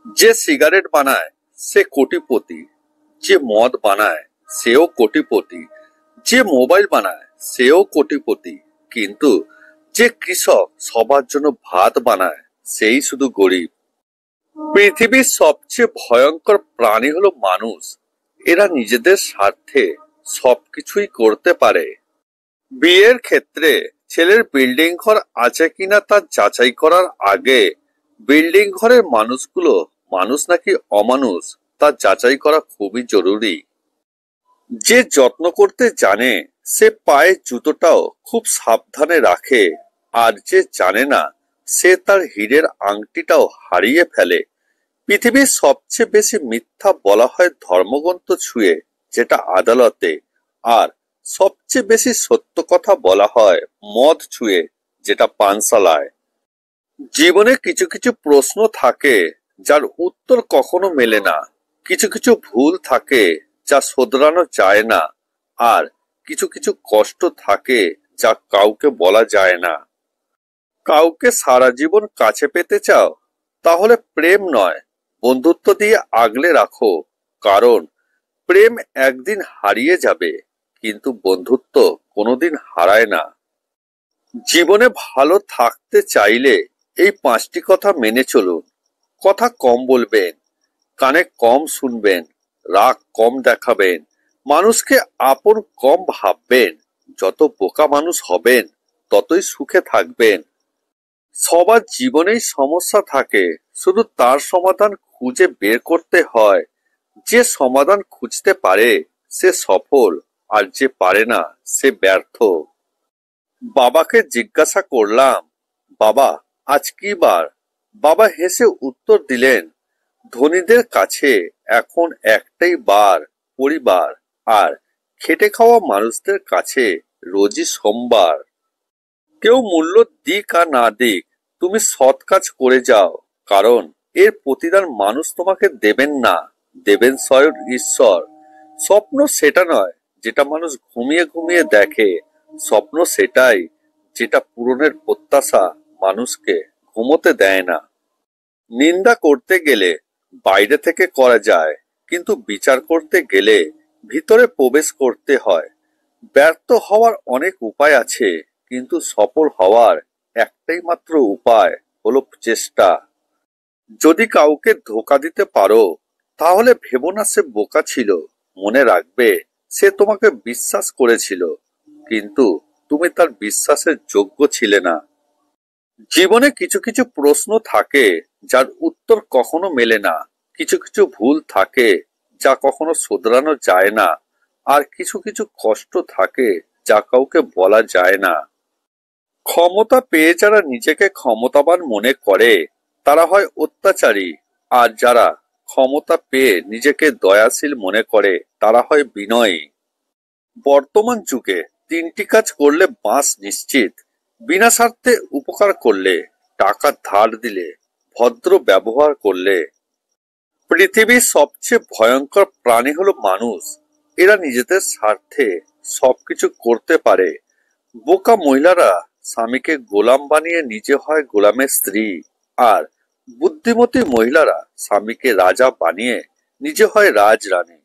যে সিগারেট বানায় সে কোটিপতি, যে মদ বানায় সেও কোটিপতি, যে মোবাইল বানায় সেও কোটিপতি, কিন্তু যে কৃষক সবার জন্য ভাত বানায় সেই শুধু গরিব। পৃথিবীর সবচেয়ে ভয়ঙ্কর প্রাণী হলো মানুষ। এরা নিজেদের স্বার্থে সবকিছুই করতে পারে। বিয়ের ক্ষেত্রে ছেলের বিল্ডিং ঘর আছে কিনা তা যাচাই করার আগে বিল্ডিং ঘরের মানুষগুলো মানুষ নাকি অমানুষ তা যাচাই করা খুবই জরুরি। যে যত্ন করতে জানে সে পায়ে জুতোটাও খুব সাবধানে রাখে, আর যে জানে না সে তার হীরের আংটিটাও হারিয়ে ফেলে। পৃথিবীর সবচেয়ে বেশি মিথ্যা বলা হয় ধর্মগ্রন্থ ছুঁয়ে, যেটা আদালতে, আর সবচেয়ে বেশি সত্য কথা বলা হয় মদ ছুঁয়ে, যেটা পানশালায়। জীবনে কিছু কিছু প্রশ্ন থাকে যার উত্তর কখনো মেলে না, কিছু কিছু ভুল থাকে যা শোধরানো যায় না, আর কিছু কিছু কষ্ট থাকে যা কাউকে বলা যায় না। কাউকে সারা জীবন কাছে পেতে চাও? তাহলে প্রেম নয়, বন্ধুত্ব দিয়ে আগলে রাখো। কারণ প্রেম একদিন হারিয়ে যাবে, কিন্তু বন্ধুত্ব কোনোদিন হারায় না। জীবনে ভালো থাকতে চাইলে এই 5টি কথা মেনে চলুন। কথা কম বলবেন, কানে কম শুনবেন, রাগ কম দেখাবেন, মানুষকে আপন কম ভাববেন। যত বোকা মানুষ হবেন ততই সুখে থাকবেন। সবার জীবনেই সমস্যা থাকে, শুধু তার সমাধান খুঁজে বের করতে হয়। যে সমাধান খুঁজতে পারে সে সফল, আর যে পারে না সে ব্যর্থ। বাবাকে জিজ্ঞাসা করলাম, বাবা আজ কি বার? বাবা হেসে উত্তর দিলেন, ধনীদের কাছে এখন একটাই বার, পরিবার, আর খেটে খাওয়া মানুষদের কাছে রোজই সোমবার। কেউ মূল্য দিক আর না দিক, তুমি সৎ কাজ করে যাও, কারণ এর প্রতিদান মানুষ তোমাকে দেবেন না, দেবেন স্বয়ং ঈশ্বর। স্বপ্ন সেটা নয় যেটা মানুষ ঘুমিয়ে ঘুমিয়ে দেখে, স্বপ্ন সেটাই যেটা পূরণের প্রত্যাশা মানুষকে ঘুমোতে দেয় না। নিন্দা করতে গেলে বাইরে থেকে করা যায়, কিন্তু বিচার করতে গেলে ভিতরে প্রবেশ করতে হয়। ব্যর্থ হওয়ার অনেক উপায় আছে, কিন্তু সফল হওয়ার একটাই মাত্র উপায় হলো চেষ্টা। যদি কাউকে ধোঁকা দিতে পারো তাহলে ভেবো না সে বোকা ছিল, মনে রাখবে সে তোমাকে বিশ্বাস করেছিল, কিন্তু তুমি তার বিশ্বাসের যোগ্য ছিলে না। জীবনে কিছু কিছু প্রশ্ন থাকে যার উত্তর কখনো মেলে না, কিছু কিছু ভুল থাকে যা কখনো শোধরানো যায় না, আর কিছু কিছু কষ্ট থাকে যা কাউকে বলা যায় না। ক্ষমতা পেয়ে যারা নিজেকে ক্ষমতাবান মনে করে তারা হয় অত্যাচারী, আর যারা ক্ষমতা পেয়ে নিজেকে দয়াশীল মনে করে তারা হয় বিনয়ী। বর্তমান যুগে 3টি কাজ করলে বাঁচ নিশ্চিত: বিনা স্বার্থে উপকার করলে, টাকা ধার দিলে, ভদ্র ব্যবহার করলে। পৃথিবীর সবচেয়ে ভয়ঙ্কর প্রাণী হলো মানুষ। এরা নিজেদের স্বার্থে সবকিছু করতে পারে। বোকা মহিলারা স্বামীকে গোলাম বানিয়ে নিজে হয় গোলামের স্ত্রী, আর বুদ্ধিমতী মহিলারা স্বামীকে রাজা বানিয়ে নিজে হয় রাজরানী।